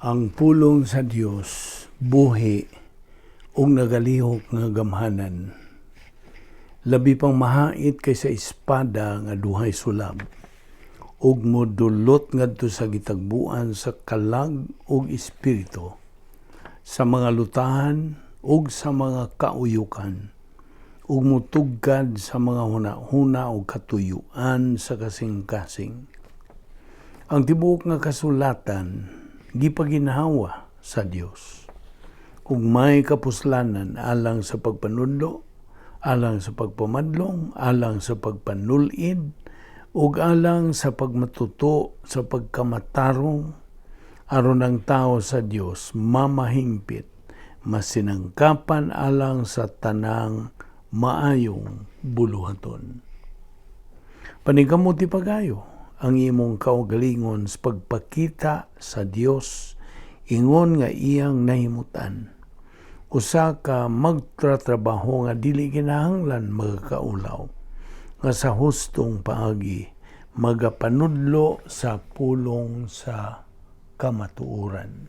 Ang pulong sa Dios buhi ug nagalihok nga gamhanan. Labi pang mahait kaysa espada nga duhay sulab, ug modulot ngadto sa gitagbuan sa kalag ug espiritu, sa mga lutahan ug sa mga kauyukan, ug mutugkad sa mga hunahuna ug katuyuan sa kasing-kasing. Ang tibuok nga kasulatan gipaginhawa sa Dios. Ug may kapuslanan alang sa pagpanudlo, alang sa pagpamadlong, alang sa pagpanulid, ug alang sa pagmatuto sa pagkamatarong, aron ang tao sa Dios mamahingpit, masinangkapan alang sa tanang maayong buluhaton. Panigamuti pagayo ang imong kaugalingon sa pagpakita sa Dios ingon nga iyang nahimutan. Usa ka magtratrabaho nga dili kinahanglan magakaulaw, nga sa hustong paagi magapanudlo sa pulong sa kamatuoran.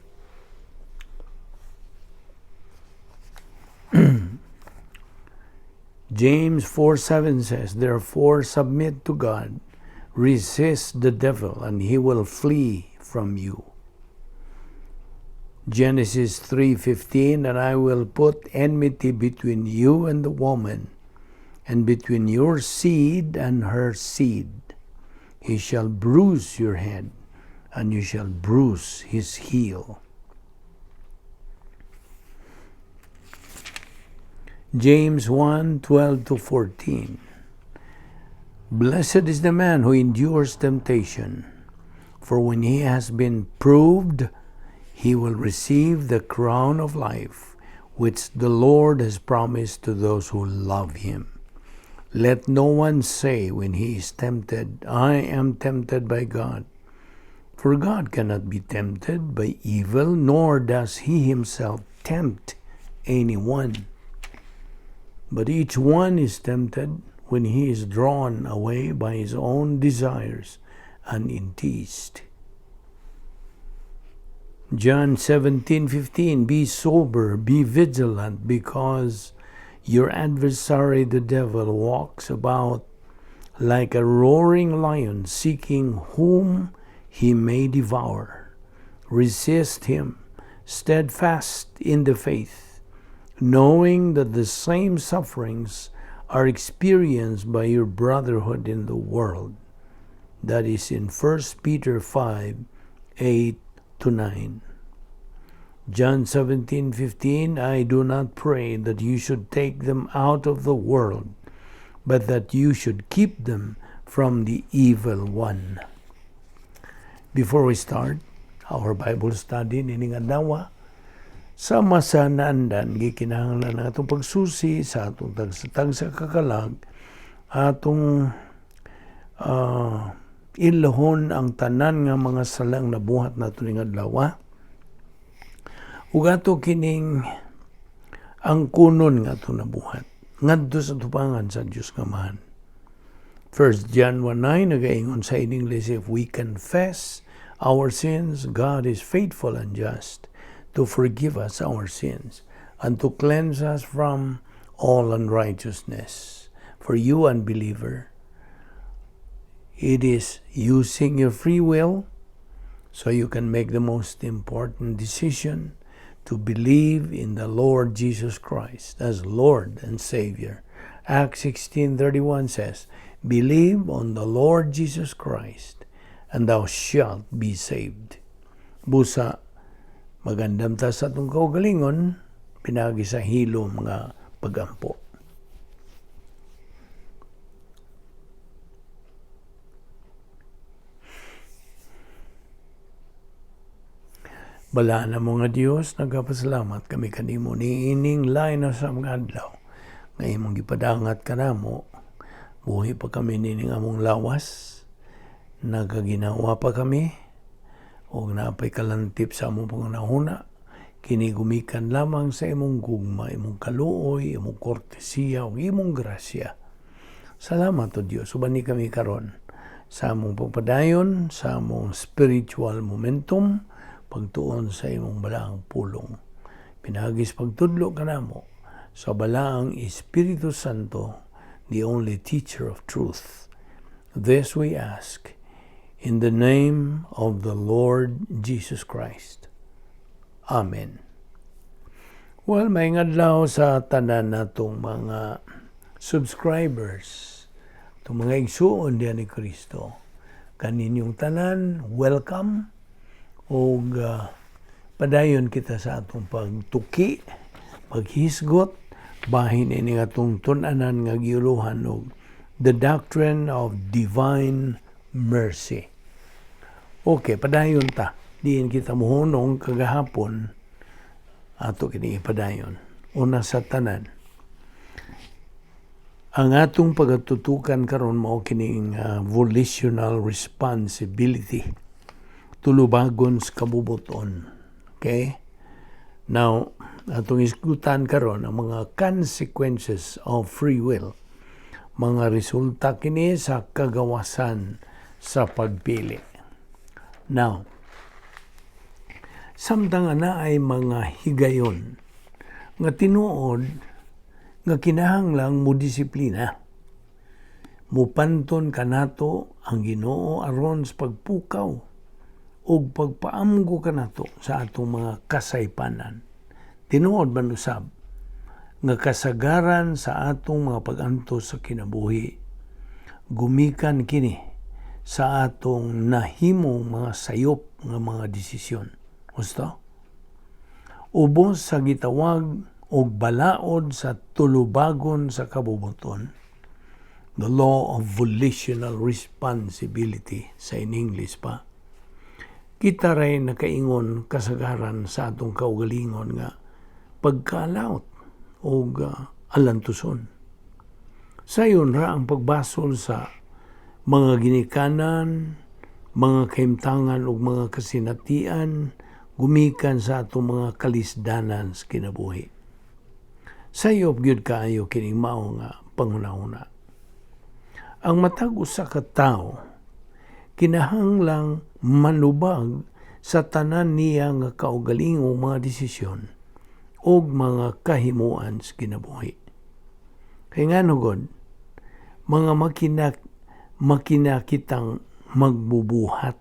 James 4:7 says, "Therefore submit to God, resist the devil, and he will flee from you." Genesis 3:15, "And I will put enmity between you and the woman, and between your seed and her seed. He shall bruise your head, and you shall bruise his heel." James 1:12-14, "Blessed is the man who endures temptation, for when he has been proved, he will receive the crown of life, which the Lord has promised to those who love him. Let no one say when he is tempted, 'I am tempted by God.' For God cannot be tempted by evil, nor does he himself tempt anyone. But each one is tempted when he is drawn away by his own desires and enticed." John 17:15, "Be sober, be vigilant, because your adversary the devil walks about like a roaring lion, seeking whom he may devour. Resist him, steadfast in the faith, knowing that the same sufferings are experienced by your brotherhood in the world." That is in 1 Peter 5:8-9. John 17:15, "I do not pray that you should take them out of the world, but that you should keep them from the evil one." Before we start our Bible study nining adlaw, sa masanandan gikinahanglan ang atong pagsusi sa atong tagsa sa kakalag, atong ilahon ang tanan nga mga salang nabuhat nato ning adlaw, ug ato kining ang kunon nga ato nabuhat ngadto sa tubangan sa Dios nga Amahan. 1 John 1:9 nagaingon sa in English, "If we confess our sins, God is faithful and just to forgive us our sins and to cleanse us from all unrighteousness." For you, unbeliever, it is using your free will so you can make the most important decision to believe in the Lord Jesus Christ as Lord and Savior. Acts 16:31 says, "Believe on the Lord Jesus Christ, and thou shalt be saved." Busa, magandam ta sa itong kaugalingon, pinagi sa hilom nga pagampo. Bala na mga Diyos, nagapasalamat kami kanimo ni ining lain na sa mga adlaw. Nga imong gipadangat ka namo, buhi pa kami nining among lawas, nagaginawa pa kami, o napay kalantip sa among pangunahuna, kinigumikan lamang sa imong gugma, imong kaluoy, imong kortesiya, o imong grasya. Salamat o Diyos, ubani kami karon sa among pagpadayon, sa among spiritual momentum, pagtuon sa imong balaang pulong. Pinagis pagtudlo kanamo sa balaang Espiritu Santo, the only teacher of truth. This we ask in the name of the Lord Jesus Christ. Amen. Well, may ngadlaw sa tanan natong mga subscribers, itong mga igsuon diyan ni Kristo. Kaninyong tanan, welcome. O padayon kita sa atong pagtuki, paghisgot, bahin ini nga itong tunanan nga giuluhan og the Doctrine of Divine Mercy. Okay, padayon ta. Diin kita muhunong kagahapon ato kini padayon. Una sa tanan, ang atong pagatutukan karon mao kining volitional responsibility, tulubagon sa kabubuton. Okay? Now, atong isgutan karon ang mga consequences of free will, mga resulta kini sa kagawasan sa pagpili. Now, samtang ana ay mga higayon nga tinuod nga kinahanglang mo disiplina. Mupanton kanato ang Ginoo aron sa pagpukaw o pagpaamgo kanato sa atong mga kasaypanan. Tinuod man usab nga kasagaran sa atong mga pag-antos sa kinabuhi, gumikan kini sa atong nahimong mga sayop nga mga desisyon. Gusto? Ubos sa gitawag og balaod sa tulubagon sa kabubuton, the law of volitional responsibility sa in English pa. Kita ray nakaingon kasagaran sa atong kaugalingon nga pagkalaot o alantuson. Sayon ra ang pagbasol sa mga ginikanan, mga kaimtangan o mga kasinatian, gumikan sa atong mga kalisdanan sa kinabuhi. Sayop gyud kaayo kining mao nga panghuna-huna. Ang matag usa ka tawo kinahanglang manubag sa tanan niya nga kaugalingong mga desisyon o mga kahimuan sa kinabuhi. Kaya nga nugod, mga makina kitang magbubuhat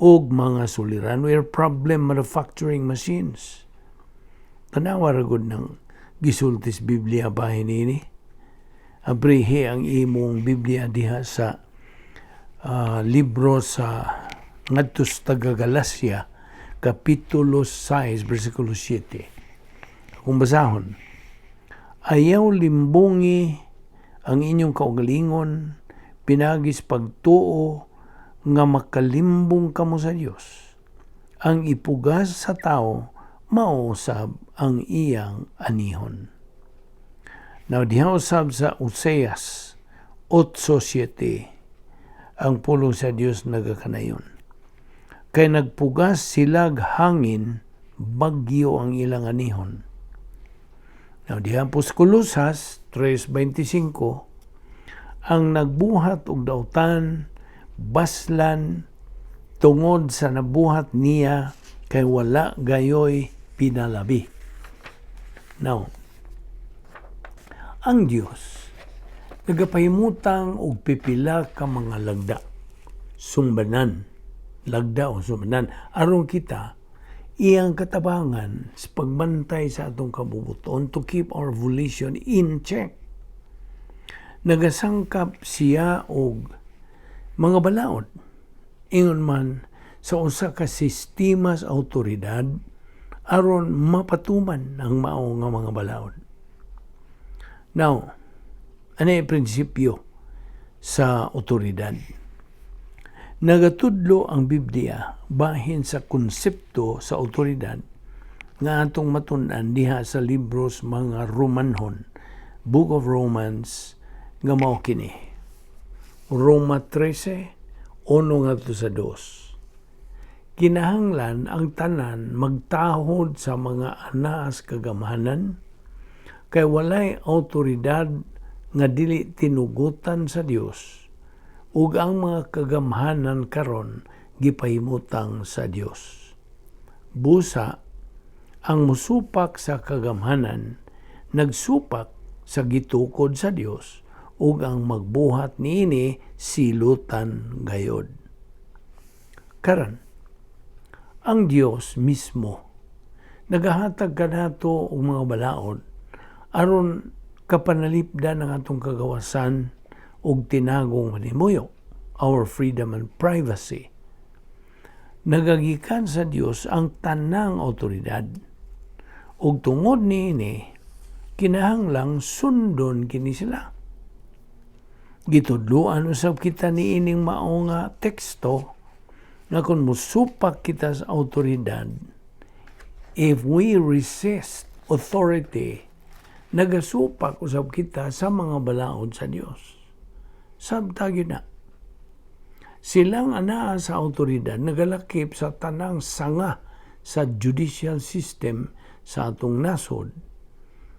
o mga suliran or problem manufacturing machines. Tanawa ragod ng gisultis Biblia bahin ini. Abrihe ang imong Biblia diha sa libro sa ngadtos taga Galacia, kapitulo 6, versikulo 7. Kung basahon, ayaw limbungi ang inyong kaugalingon, pinagis pagtuo nga makalimbong kamo sa Dios. Ang ipugas sa tao, mausab ang iyang anihon. Now, diha usab sa Useas 8:7, ang pulong sa Dios nagakanayon. Kay nagpugas silag hangin, bagyo ang ilang anihon. Now, diha po sa Kolosas 3:25, ang nagbuhat og dautan, baslan, tungod sa nabuhat niya, kay wala gayoy pinalabi. Now, ang Dios nagapahimutang og pipila ka mga lagda, sumbanan, lagda o sumbanan, aron kita iyang katabangan sa pagbantay sa atong kabubuton to keep our volition in check. Nagasangkap siya og mga balaod, ingon man sa usa ka sistema sa awtoridad aron mapatuman ang mao nga mga balaod. Now, ano yung prinsipyo sa awtoridad? Nagatudlo ang Biblia bahin sa konsepto sa awtoridad nga atong matun-an diha sa libros mga Romanhon, Book of Romans, nga mao kini. Roma 13, 1-2. Kinahanglan ang tanan magtahod sa mga anaas kagamahanan, kay walay awtoridad nga dili tinugutan sa Dios, ug ang mga kagamhanan karon gipahimutang sa Dios. Busa, ang musupak sa kagamhanan, nagsupak sa gitukod sa Dios, ug ang magbuhat niini silutan gayod. Karon, ang Dios mismo nagahatag kanato og mga balaod aron kapanalipdan ang atong kagawasan ug tinagong manimuyo, our freedom and privacy. Nagagikan sa Dios ang tanang awtoridad, ug tungod niini kinahanglang sundon kini sila. Gitudloan usab kita niining mao nga teksto nga kung musupak kita sa awtoridad, if we resist authority, nagasupak usab kita sa mga balaod sa Dios. Sabta gyud na. Silang anaa sa awtoridad nagalakip sa tanang sanga sa judicial system sa atong nasod.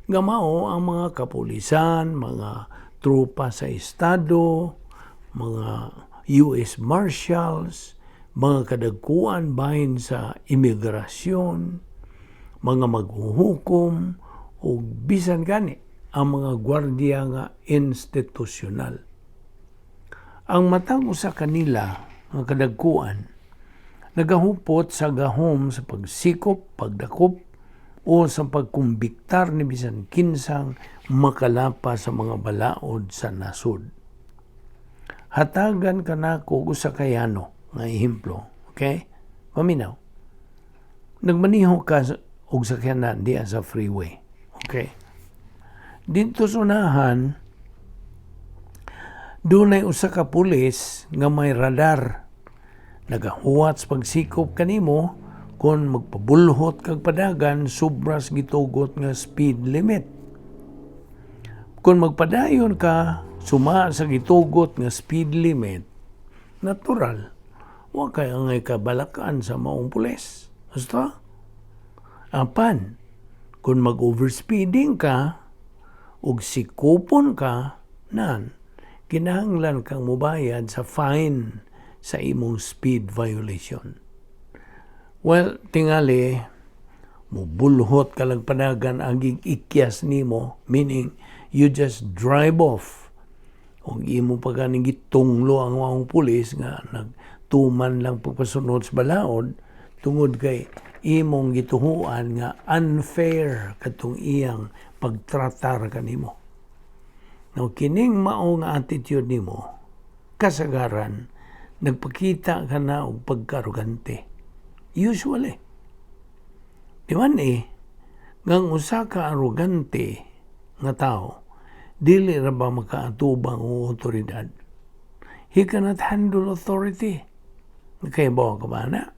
Gamao ang mga kapulisan, mga tropa sa estado, mga U.S. Marshals, mga kadagkuan bahin sa imigrasyon, mga maghuhukom, o bisan gani ang mga gwardiya nga institusyonal. Ang matang usa kanila nga kadagkuan nagahupot sa gahom sa pagsikop, pagdakop, o sa pagkumbiktar ni bisan kinsang makalapa sa mga balaod sa nasod. Hatagan kanako usa kayano nga ehemplo, okay? Paminaw. Nagmaniho ka og sakyanan diya sa freeway, okay? Dito sa unahan, dunay usa ka pulis nga may radar. Nagahuwat sa pagsikop kanimo kung magpabulhot kag padagan sobras gitugot nga speed limit. Kung magpadayon ka suma sa gitugot nga speed limit, natural, wa kay angay kabalakan sa maong pulis. Basta? Apan, kung mag-overspeeding ka ug sikupon ka, kinahanglan kang mubayad sa fine sa imong speed violation. Well, tingali, mubulhot ka lang panagan ang ikyas nimo, meaning you just drive off. Kung imo pa ganing gitunglo ang mga pulis nga nagtuman lang pagpasunod sa balaod, tungod kay imong gituhuan nga unfair katong iyang pagtratar kanimo. Now, kining mao nga attitude nimo, kasagaran, nagpakita ka na og pagkarugante. Usually. Di man ngang usa ka arugante nga tao, dili ra ba makaatubang o otoridad? He cannot handle authority. Kaya ba ka ba na?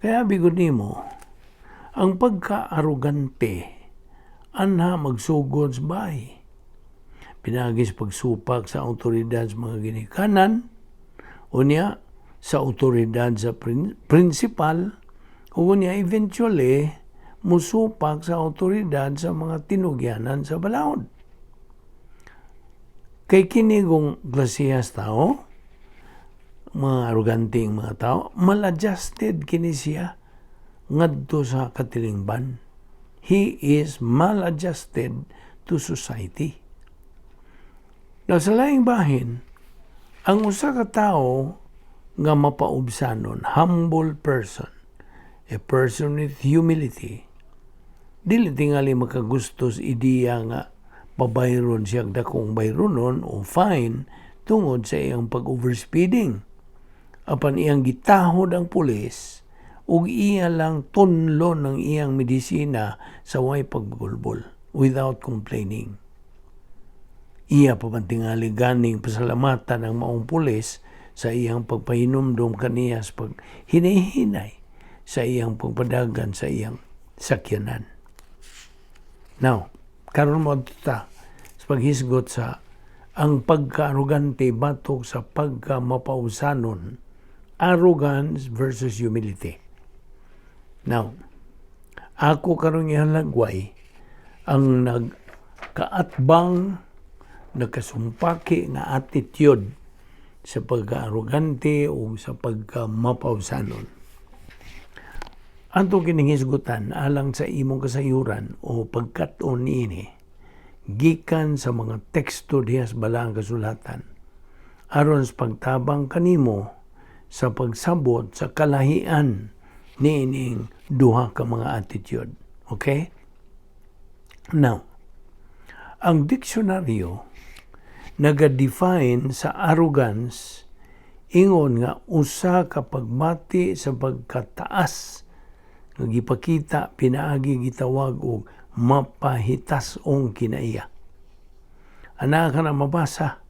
Kaya bigod nimo, ang pagka-arugante, anha magsugod sa bahay. Pinagis pagsupak sa autoridad sa mga ginikanan, unya sa autoridad sa principal, unya eventually musupak sa autoridad sa mga tinugyanan sa balaod. Kay kinigong klasihas tao, mga aroganting mga tao, maladjusted kini siya ngadto sa katilingban. He is maladjusted to society. Now, sa laing bahin, ang usa ka tao nga mapaubsanon, humble person, a person with humility, dili tingali makagustos ideya nga pabayron siyang dakong bayronon o fine tungod sa iyang pag-overspeeding. Apan iyang gitahod ang pulis ug iya lang tunlo ng iyang medisina sa way pagbulbol without complaining. Iya pa man tingali ganing pasalamatan ng maong pulis sa iyang pagpahinumdum kaniya sa paghinahinay sa iyang pagpadagan sa iyang sakyanan. Now, karon mo ta sa paghisgot sa ang pagka-arugante batok sa pagka-mapausanon, arrogance versus humility. Now, ako karon ihalagway ang nagkaatbang, nagkasumpaki nga attitude sa pagka-arugante o sa pagka-mapausanon. Anto kining hisgutan alang sa imong kasayuran o pagkat-on niini gikan sa mga teksto dihas balang kasulatan aron sa pagtabang kanimo sa pagsabot sa kalahian niining duha ka mga attitude. Okay? Now, ang diksyonaryo naga-define sa arrogance ingon nga usa ka pagbati sa pagkataas nga gipakita pinaagi gitawag og mapahitas-ong kinaiya. Ana ka na mabasa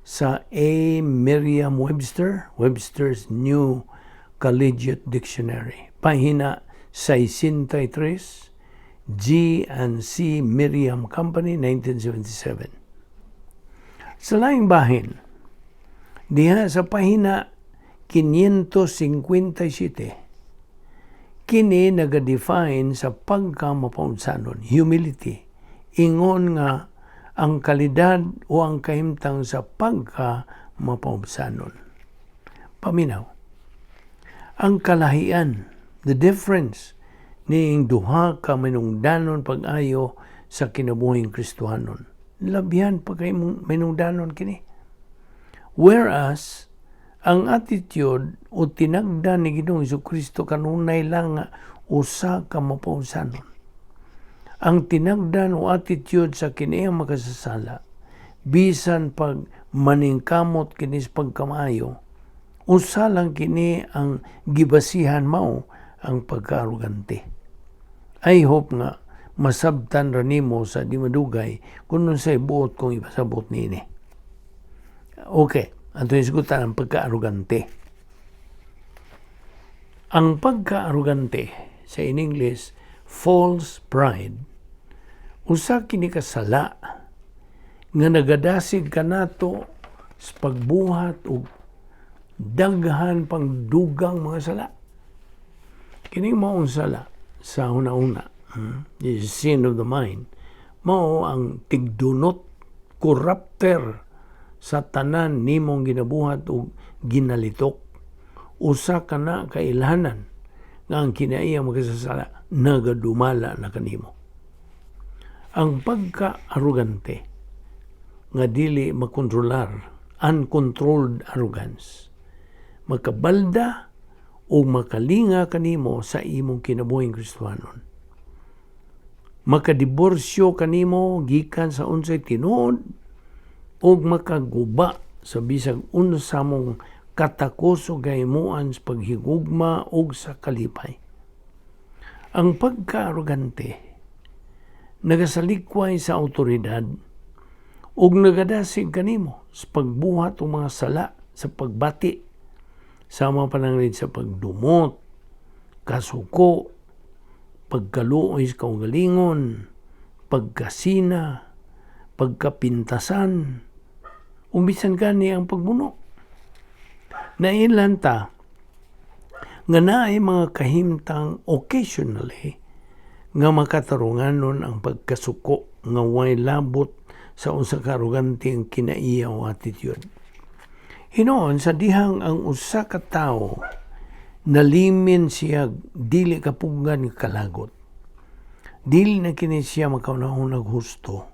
sa A. Merriam-Webster, Webster's New Collegiate Dictionary, pahina 63, G&C Merriam Company, 1977. Sa laing bahin, diha sa pahina 557, kini naga-define sa pagkamapaunsanon, humility. Ingon nga ang kalidad o ang kahimtang sa pagkamapaunsanon. Paminaw, ang kalahian, the difference ning duha ka manungdanon pag-ayo sa kinabuhing Kristohanon. Labihan pa kay manungdanon kini. Whereas, ang attitude o tinagdan ni Ginoong Jesucristo kanunay lang nga usa ka mapausanon. Ang tinagdan o attitude sa kiniyang makasasala, bisan pag maningkamot kini sa pagkamayo, usa lang kini ang gibasihan mao ang pagkaarugante. I hope nga masabtan ra nimo sa di madugay kung unsay buot kong ipasabot niini. Okay. Ato isgutan ang pagkaarugante. Ang pagkaarugante, sa in English, false pride, usa kini kasala nga nagadasig kanato sa pagbuhat og daghan pang dugang mga sala. Kining maong sala sa una-una, the sin of the mind, mao ang tigdunot, corrupter sa tanan nimong ginabuhat o ginalitok. Usa ka na kailhanan nga ang kinaiya magkasasala nagadumala na kanimo. Ang pagka-arugante nga dili makontrolar, uncontrolled arrogance, makabalda o makalinga kanimo sa imong kinabuhing Kristohanon. Makadiborsyo kanimo gikan sa unsay tinuod og makaguba sa bisag unsa mong katakos o gahimuan sa paghigugma o sa kalipay. Ang pagkaarugante nagasalikway sa autoridad ug nagadasig kanimo sa pagbuhat o mga sala sa pagbati, sama pananglit sa pagdumot, kasuko, pagkaluoy sa kaugalingon, pagkasina, pagkapintasan, umbisan gani ang pagbuno. Nailan ta nga naay mga kahimtang occasionally nga makatarunganon ang pagkasuko nga way labot sa usa ka arugante ang kinaiya o attitude. Hinoon sa dihang ang usa ka tawo nalimin siya dili kapuggan nga kalagot. Dili na kini siya makaunahon naghusto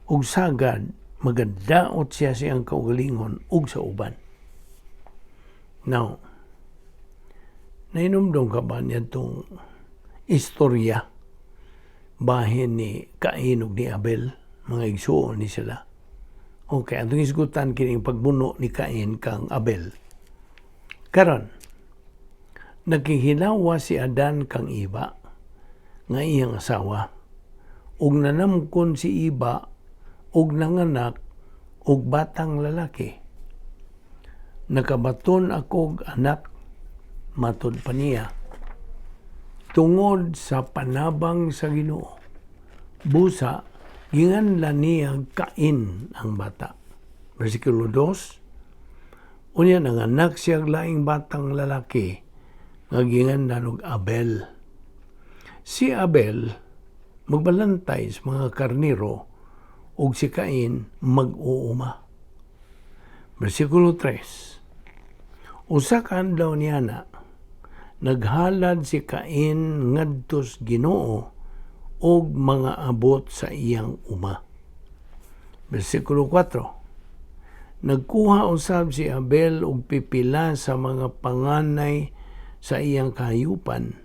ug sagad magadaot siya siyang kaugalingon ug sa uban. Now, nainumdum ka ba niya itong istorya bahin ni Cain ug ni Abel, mga igsuon ni sila? Okay, atong isgutan kining pagbuno ni Cain kang Abel. Karon, nagkihinawa si Adan kang Iba nga iyang asawa ug nanamkon si Iba ug nanganak og batang lalaki. Nakabaton akog anak, matod pa niya, tungod sa panabang sa Ginoo. Busa, ginganlan niya Cain ang bata. Versikulo 2, unya nanganak siyang laing batang lalaki, nga ginganlan og Abel. Si Abel, magbalantay sa mga karniro, ug si Cain mag-uuma. Versikulo 3, usa ka adlaw niya na, naghalad si Cain ngadtos Ginoo og mga abot sa iyang uma. Versikulo 4. Nagkuha usab si Abel og pipila sa mga panganay sa iyang kahayupan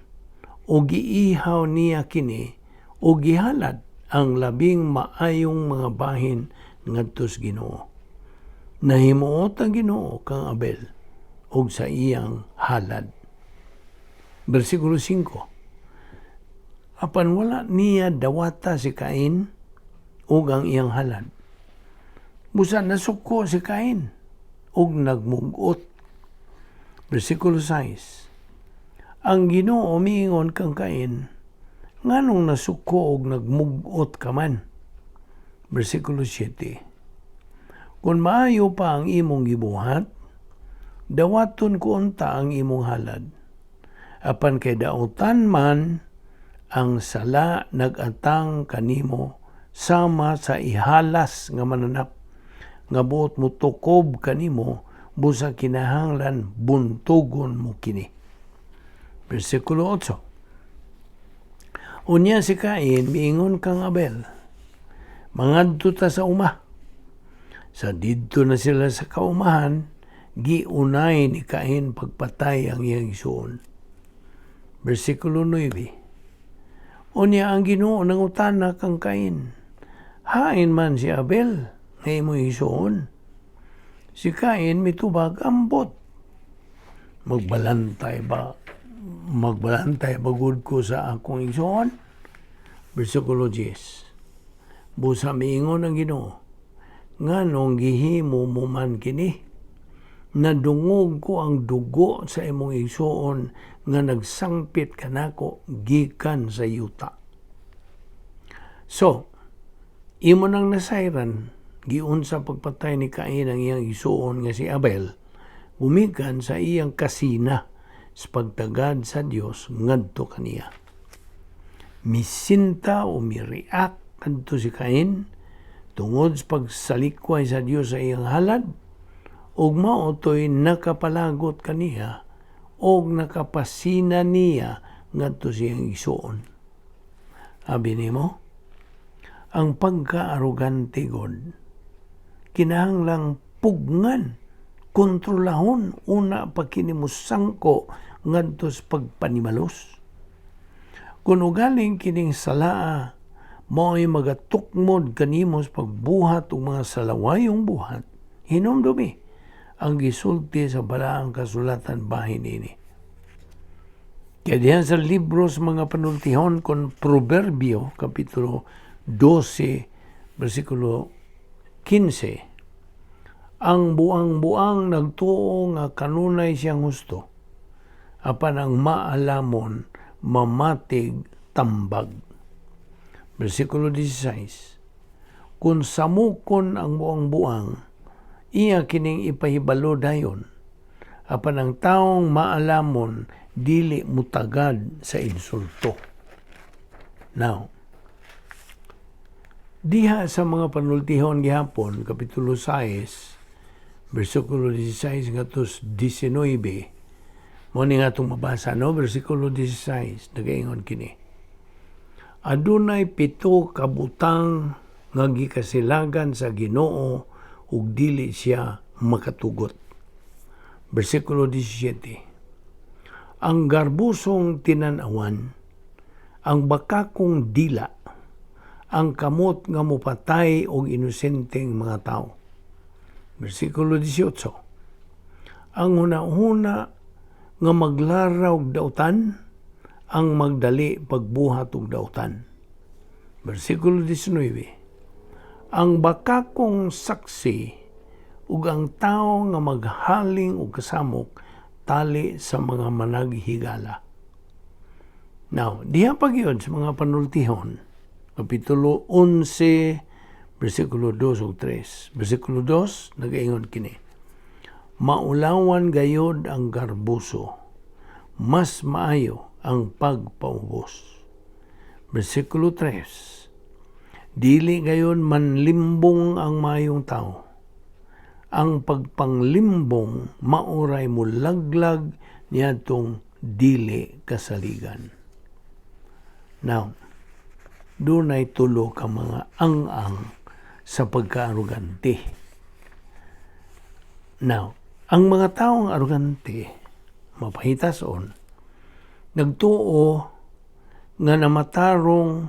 o giihaw niya kini o gihalad ang labing maayong mga bahin ngadtos Ginoo. Nahimuot ang Ginoo kang Abel og sa iyang halad. Versikulo 5. Apan wala niya dawata si Cain og ang iyang halad. Busa nasuko si Cain og nagmugot. Versikulo 6. Ang Ginoo miingon kang Cain, nganong nasuko og nagmugot ka man? Versikulo 7. Kung maayo pa ang imong gibuhat, dawaton ko unta ang imong halad. Apan kay dautan man ang sala nagatang kanimo sama sa ihalas nga mananap nga buot mo tukob kanimo busa kinahanglan buntugon mo kini. Versikulo 8. Unya si Cain miingon kang Abel, mangadto ta sa uma. Sa didto na sila sa kaumahan, giunay ni Cain pagpatay ang iyang igsoon. Versikulo 9. Unya ang Ginoo nangutana kang Cain, hain man si Abel nga imong igsoon. Si Cain mitubag ambot. Magbalantay gud ko sa akong igsoon? Versikulo 10. Busa miingon ang Ginoo, nganong gihimo mo man kini? Nadungog ko ang dugo sa imong igsoon nga nagsangpit kanako gikan sa yuta. So, imo nang nasayran, giunsa pagpatay ni Cain ang iyang igsoon nga si Abel, umikan sa iyang kasina sa pagtagad sa Dios ngadto kaniya. Misinta o mireact kadto si Cain tungod sa pagsalikway sa Dios sa iyang halad, ug mao toy nakapalagot kaniya og nakapasina niya ngadto siyang igsoon. Abi nimo, ang pagka-arogante god kinahanglang pugngan, kontrolahon una pa kini mo sangko ngadto sa pagpanimalos. Kung ugaling kining salaa mao'y magatukmod kanimo sa pagbuhat og mga salawayong buhat, hinumdumi ang gisulti sa balaang kasulatan bahin ini. Kaya diyan sa libro sa mga panultihon kon Proverbio, Kapitulo 12, versikulo 15, ang buang-buang nagtuo nga kanunay siyang husto, apan ang maalamon mamatig tambag. Versikulo 16, kung samukon ang buang-buang, iya kining ipahibalo dayon, apan ang taong maalamon dili mutagad sa insulto. Now, diha sa mga panultihon gihapon, Kapitulo 6, versikulo 16 ngadtos 19, mo ni nga itong mabasa, no? Versikulo 16, nagaingon kini. Adunay 7 kabutang nga gikasilagan sa Ginoo ug dili siya makatugot. Versikulo 17. Ang garbusong tinan-awan, ang bakakong dila, ang kamot nga mopatay og inosenteng mga tao. Versikulo 18. Ang huna-huna nga maglaraw og dautan, ang magdali pagbuhat og dautan. Versikulo 19. Ang bakakong saksi ug ang tao nga maghaling og kasamok tali sa mga managhigala. Now, diha pa gyud sa mga panultihon, Kapitulo 11, versikulo 2 ug 3. Versikulo 2, nagaingon kini. Maulawan gayod ang garbuso, mas maayo ang pagpaubos. Versikulo 3. Dili gayon manlimbong ang maayong tao. Ang pagpanglimbong mauray mo laglag niadtong dili kasaligan. Now, doon ay tulo ka mga ang-ang sa pagka-arugante. Now, ang mga taong arugante, mapahitason, nagtuo nga namatarong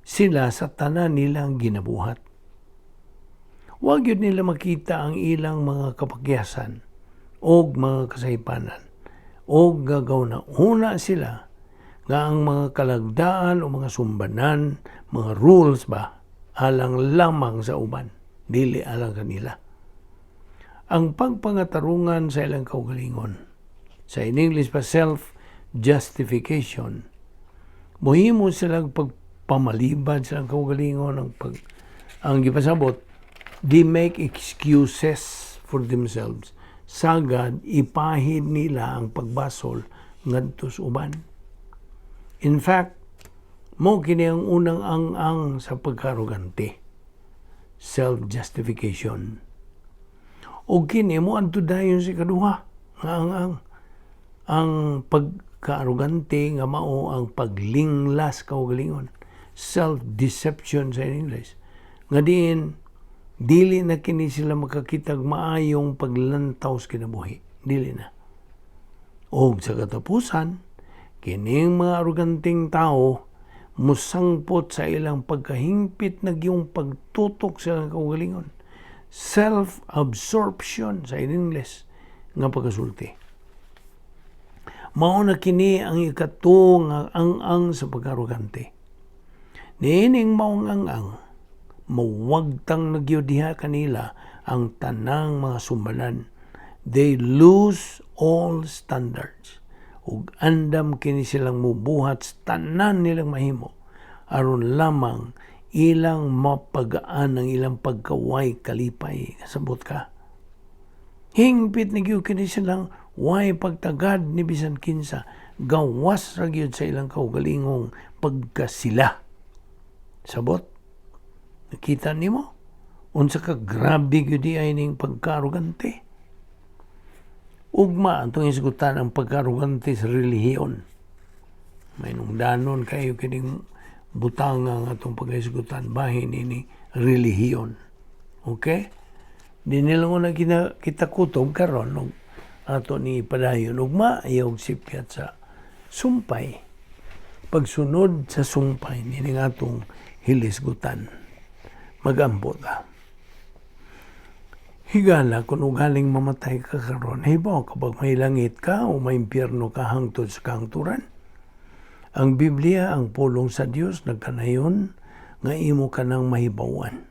sila sa tanan nilang ginabuhat. Huwag yun nila makita ang ilang mga kapagyasan o mga kasaypanan o gagaw na una sila nga ang mga kalagdaan o mga sumbanan, mga rules ba, alang lamang sa uban, dili alang kanila. Ang pagpangatarungan sa ilang kaugalingon, sa in English pa self-justification, mohimo silang pagpamalibad silang kaugalingon, ang gipasabot, they make excuses for themselves. Sagad, ipahid nila ang pagbasol ngadto sa uban. In fact, mo kini ang unang ang sa pagkarugante, self-justification. O kini mo adto dayon si kaduha nga ang pagkaarugante nga mao ang paglinglas kaugalingon, self-deception sa English. Nga diin dili na kini sila makakitag maayong paglantaw sa kinabuhi, dili na. Og sa katapusan, kining mga aruganteng tao musangpot sa ilang pagkahingpit nagyong pagtutok sa ilang kaugalingon, self-absorption sa English nga pagkasulti. Mao na kini ang ikato nga ang sa pagkarugante. Niining maong ang mawagtang nagyodiha kanila ang tanang mga sumbanan. They lose all standards. Ug andam kini silang mubuhat sa tanan nilang mahimo aron lamang ilang mapagaan ang ilang pagkaway kalipay. Kasabot ka. Hingpit na gyud kini silang way pagtagad ni bisan kinsa, gawas ra gyud sa ilang kaugalingong pagkasila. Sabot? Nakita nimo? Unsa ka grabe gyud ay ning pagkaarugante. Ugma antong isgutan ang pagkaarugante sa relihiyon. May nungdanon kayo kining butanga nga itong pag-isgutan bahin ini relihiyon. Okay? Di nila ko na kita kutob karon ato ni padayon. Ugma ayaw sipyat sa sumpay. Pagsunod sa sumpay nini nga itong hilisgutan. Magampo ta. Higala kung ugaling mamatay ka karon, hibaw kapag may langit ka o may impyerno ka hangtod sa kahangturan. Ang Biblia, ang pulong sa Dios nagkanayon nga imo ka nang mahibawan.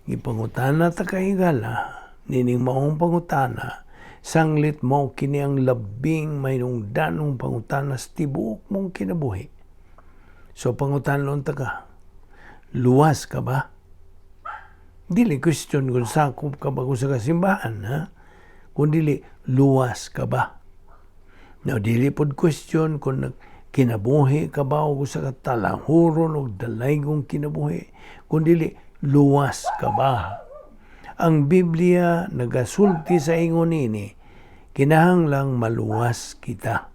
Ipangutana ta ka higala, nining maong pangutana, sanglit mo kini ang labing may nungdanong pangutana sa tibuok mong kinabuhi. So pangutanon ta ka, luwas ka ba? Dili question kung sakop ka ba kung sa kasimbahan, ha? Kung dili, luwas ka ba? Now, dili pod question kung kinabuhi ka ba o sa katalahuron o dalaygong kinabuhi. Kung dili, luwas ka ba? Ang Biblia nagasulti sa ingon ini, kinahanglang maluwas kita.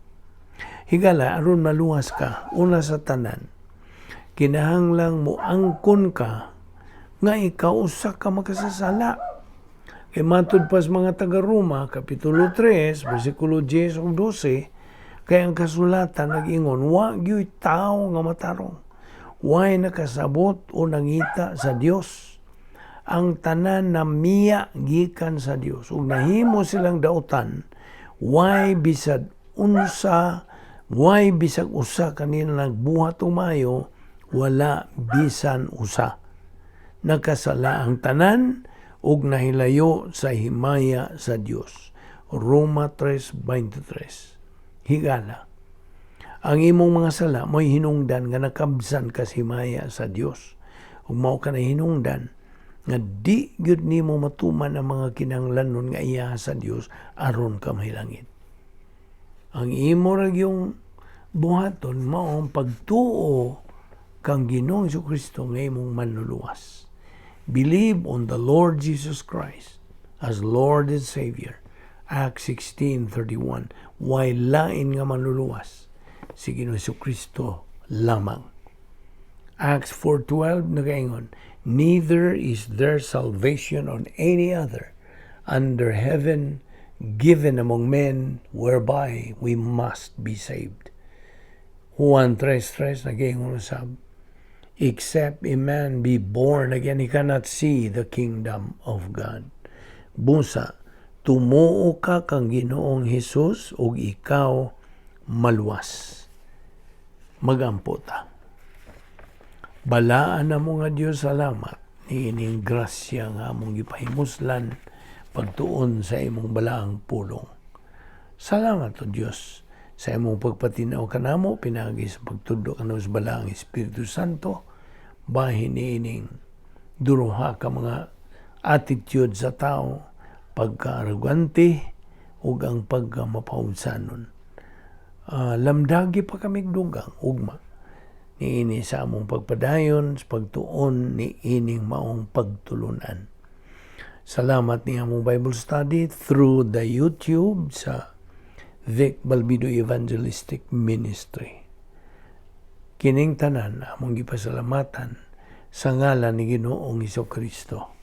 Higala, aron maluwas ka, una sa tanan, kinahanglang moangkon ka nga ikaw usa ka makasasala. Kay matud pas mga taga-Roma, Kapitulo 3, versikulo 10 o 12, kay ang kasulatan nag-ingon, wa gyud tao nga matarong, way nakasabot o nangita sa Dios. Ang tanan na miya gikan sa Dios. Ug nahimo silang dautan, way bisag unsa, way bisag usa kanila nagbuhat umayo, wala bisan usa. Nakasala ang tanan ug nahilayo sa himaya sa Dios. Roma 3:23. Higala, ang imong mga sala mo'y hinungdan nga nakabsan ka sa himaya sa Dios. Ug mao ka na hinungdan nga di gyud nimo matuman ang mga kinahanglanon nga iya sa Dios aron ka mahilangit. Ang imo ra yung buhaton mao ang pagtuo kang Ginoong Jesucristo nga imong manluluwas. Believe on the Lord Jesus Christ as Lord and Savior, Acts 16:31, why lain nga manluluwas si Ginoong Jesucristo lamang. Acts 4:12 nagaingon, neither is there salvation on any other under heaven given among men whereby we must be saved. Juan 3:3 nagaingon sab, except a man be born again, he cannot see the kingdom of God. Busa, tumuo ka kang Ginoong Hesus ug ikaw maluwas. Magampo ta. Balaan na mo nga Diyos, salamat ni ining grasya nga among gipahimuslan pagtuon sa imong balaang pulong. Salamat o Diyos sa imong pagpatinaw kanamo pinagi sa pagtudlo kanamo sa balaang Espiritu Santo bahin ni ining duruha ka mga attitude sa tao, pagka-arrogante ug ang pagka-mapahudsanon. Lamdagi pa kami dugang ugma ni ini sa among pagpadayon sa pagtuon ni ining maong pagtulunan. Salamat ni among Bible study through the YouTube sa Vic Balbido Evangelistic Ministry. Kining tanan among gipasalamatan sa ngalan ni Ginoong Jesucristo.